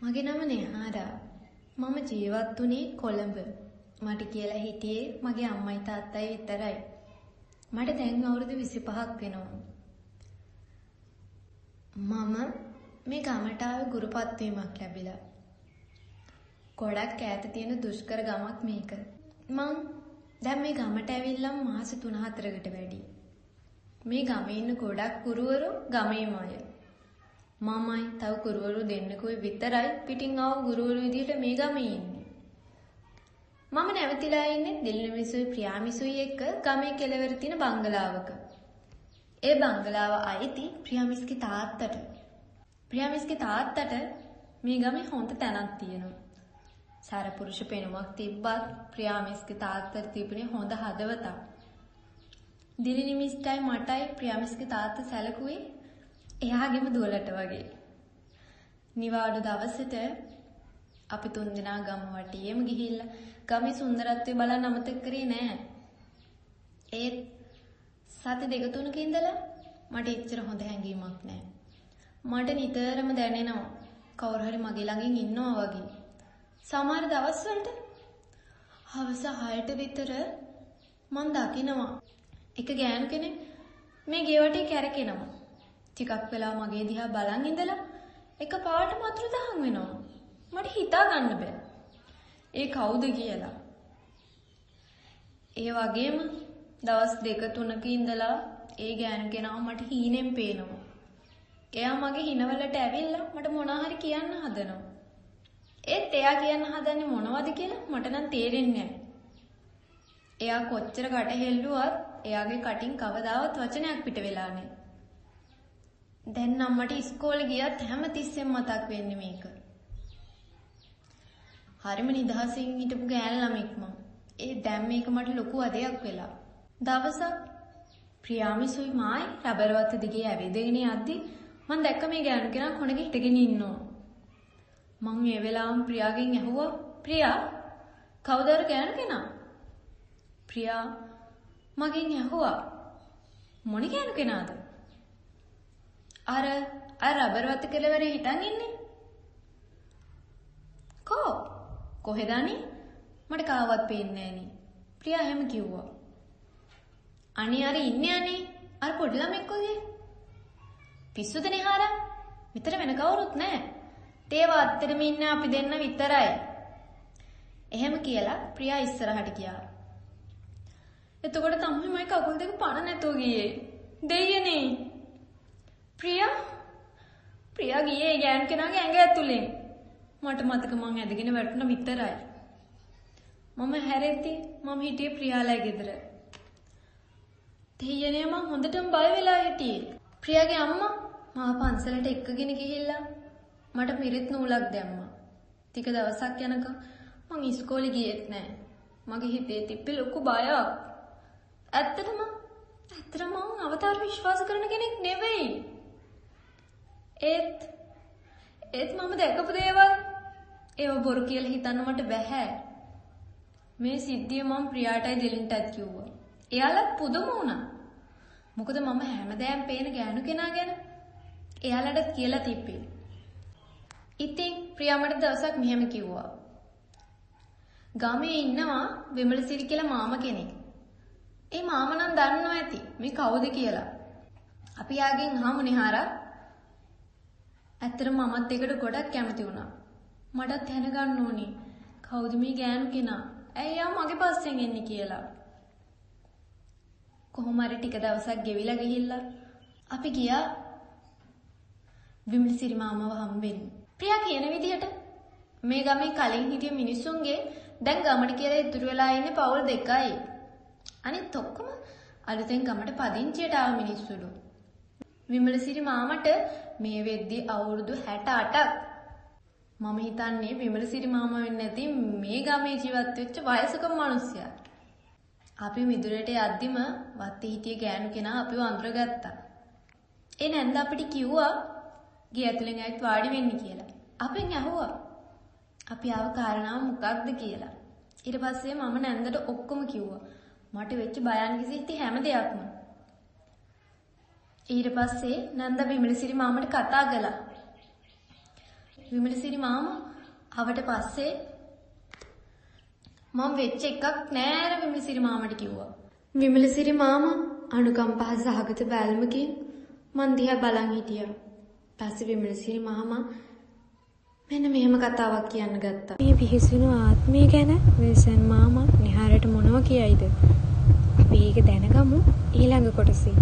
මගේ නම නෙහාරා. මම ජීවත් වුණේ කොළඹ. මට කියලා හිටියේ මගේ අම්මයි තාත්තයි විතරයි. මට දැන් අවුරුදු 25ක් වෙනවා. මම මේ ගමට ආවේ ගුරුපත් වීමක් ලැබිලා. ගොඩක් ඈත තියෙන දුෂ්කර ගමක් මේක. මං දැන් මේ ගමට ඇවිල්ලා මාස 3-4කට වැඩි. මේ ගමේ ඉන්න ගොඩක් ගුරුවරු ගමේම අය. මමයි තව ගුරුවරු දෙන්නෙකුයි විතරයි පිටින් ආව ගුරුවරු විදිහට මේ ගමේ ඉන්නේ. මම නැවතිලා ඉන්නේ දිල්නිමිසුයි ප්‍රියාමිසුයි එක්ක ගමේ කෙළවර තියෙන බංගලාවක. ඒ බංගලාව අයිති ප්‍රියාමිස්ගේ තාත්තට. ප්‍රියාමිස්ගේ තාත්තට මේ ගමේ හොඳ තැනක් තියෙනවා. සාරපුරුෂ පෙනුමක් තිබ්බත් ප්‍රියාමිස්ගේ තාත්තට තිබුණේ හොඳ හදවතක්. දිලිනිමිස්ටයි මටයි ප්‍රියාමිස්ගේ තාත්තා සැලකුවේ එයාගෙම දුවලට වගේ. නිවාඩු දවසට අපි 3 දෙනා ගම වටේම ගිහිල්ලා ගමේ සුන්දරත්වය බලන්න අමතක කරේ නෑ. ඒත් සති 2-3ක ඉඳලා මට එච්චර හොඳ හැඟීමක් නෑ. මට නිතරම දැනෙනවා කවුරු හරි මගේ ළඟින් ඉන්නවා වගේ. සමහර දවස්වලට හවස 6ට විතර මම දකිනවා එක ගෑනු කෙනෙක් මේ ගේ වටේ කැරකෙනවා. ටිකක් වෙලා මගේ දිහා බලන් ඉඳලා එකපාරටම අතුරු දහන් වෙනවා. මට හිතා ගන්න බෑ. ඒ කවුද කියලා. ඒ වගේම දවස් 2-3ක ඉඳලා ඒ ගෑනු කෙනාව මට හීනෙන් පේනවා. එයා මගේ හිනවලට ඇවිල්ලා මට මොනවා හරි කියන්න හදනවා. ඒත් එයා කියන්න හදන්නේ මොනවද කියලා මට නම් තේරෙන්නේ නැහැ. එයා කොච්චර කට හෙල්ලුවත් එයාගේ කටින් කවදාවත් වචනයක් පිට වෙලා නැහැ. දැන් නම් මට ඉස්කෝලේ ගියත් හැමතිස්සෙම මතක් වෙන්නේ මේක. හරිම නිදහසින් හිටපු ගෑනු ළමෙක් මම. ඒ දැන් මේක මට ලොකු අදයක් වෙලා. දවසක් ප්‍රියාමිසුයි මායි රබර් වත්ත දිගේ ඇවිදගෙන යද්දි මම දැක්ක මේ ගෑනු කෙනා කොණක හිටගෙන ඉන්නවා. මම මේ වෙලාවම ප්‍රියාගෙන් ඇහුවා ප්‍රියා කවුද අර ගෑනු කෙනා? ප්‍රියා මගෙන් ඇහුවා මොන ගෑනු කෙනාද? අර රබර් වත්ත කෙළවරේ හිටන් ඉන්නේ. කොහෙදනි? මට කාවත් පේන්නේ නෑනේ. ප්‍රියා එහෙම කිව්වා. අනේ අර ඉන්නේ අනේ අර පොඩි ළමෙක් වගේ. පිස්සුද නෙහාරා? විතර වෙන කවුරුත් නෑ. තේව අත්තරම ඉන්නේ අපි දෙන්න විතරයි. එහෙම කියලා ප්‍රියා ඉස්සරහට ගියා. එතකොට තමයි මගේ කකුල් දෙක පණ නැතුව ගියේ. දෙයියනේ. ප්‍රියා ගියේ ගෑනු කෙනාගේ ඇඟ ඇතුලෙන්. මට මතක මං ඇදගෙන වැටුණා විතරයි. මම හැරෙද්දි මම හිටියේ ප්‍රියාලයි ගෙදර. දෙයියනේ මං හොඳටම බය වෙලා හිටියේ. ප්‍රියාගේ අම්මා මාව පන්සලට එක්කගෙන ගිහිල්ලා මට පිරිත් නූලක් දැම්මා. ටික දවසක් යනකම් මං ඉස්කෝලේ ගියෙත් නෑ. මගේ හිතේ තිබ්බේ ලොකු බයක්. ඇත්තටම මං අවතාර විශ්වාස කරන කෙනෙක් නෙවෙයි. ඒත් මම දැකපු දේවල් ඒව බොරු කියලා හිතන්න මට බැහැ. මේ සිද්ධිය මම ප්‍රියාටයි දිලින්ටත් කිව්වා. එයාලත් පුදුම වුණා. මොකද මම හැමදාම පේන ගෑනු කෙනා ගැන එයාලටත් කියලා තිබ්බේ. ඉතින් ප්‍රියා මට දවසක් මෙහෙම කිව්වා. ගමේ ඉන්නවා විමලසිරි කියලා මාමා කෙනෙක්. ඒ මාමා නම් දන්නවා ඇති මේ කවුද කියලා. අපි යාගෙන් අහමු නෙහාරා. ඇත්තටම මමත් ඒකට ගොඩක් කැමති වුණා. මටත් දැනගන්න ඕනේ කවුද මේ ගෑනු කෙනා? ඇයි යා මගේ පස්සෙන් එන්නේ කියලා. කොහොම හරි ටික දවසක් ගෙවිලා ගිහිල්ලා අපි ගියා විමලසිරි මාමව හම්බෙන්න. ප්‍රියා කියන විදිහට මේ ගමේ කලින් හිටිය මිනිස්සුන්ගේ දැන් ගමට කියලා ඉතුරු වෙලා ඉන්නේ පවුල් 2යි. අනිත් ඔක්කොම අලුතෙන් ගමට පදිංචියට ආව මිනිස්සුලු. විමලසිරි මාමට මේ වෙද්දි අවුරුදු 68ක්. මම හිතන්නේ විමලසිරි මාමා වෙන්නේ නැති මේ ගමේ ජීවත් වෙච්ච වයසක මිනිස්සයා. අපි මිදුලට යද්දිම වත්තේ හිටිය ගෑනු කෙනා අපිව අඳුරගත්තා. ඒ නැන්ද අපිට කිව්වා ගේ ඇතුලෙන් ආයිත් වාඩි වෙන්න කියලා. අපෙන් ඇහුවා අපි ආව කාරණාව මොකක්ද කියලා. ඊට පස්සේ මම නැන්දට ඔක්කොම කිව්වා. මට වෙච්ච භයානක සිද්ධි හැම දෙයක්ම. ඊට පස්සේ නන්ද විමලසිරි මාමට කතා කළා. විමලසිරි මාමා ආවට පස්සේ මම වෙච්ච එකක් නෑර විමලසිරි මාමට කිව්වා. විමලසිරි මාමා අනුකම්පා සහගත බැල්මකින් මන් දිහා බලන් හිටියා. පස්සේ විමලසිරි මාමා මෙන්න මෙහෙම කතාවක් කියන්න ගත්තා. මේ පිහිසුණු ආත්මය ගැන විල්සන් මාමා නිහාරට මොනව කියයිද? අපි ඒක දැනගමු ඊළඟ කොටසේ.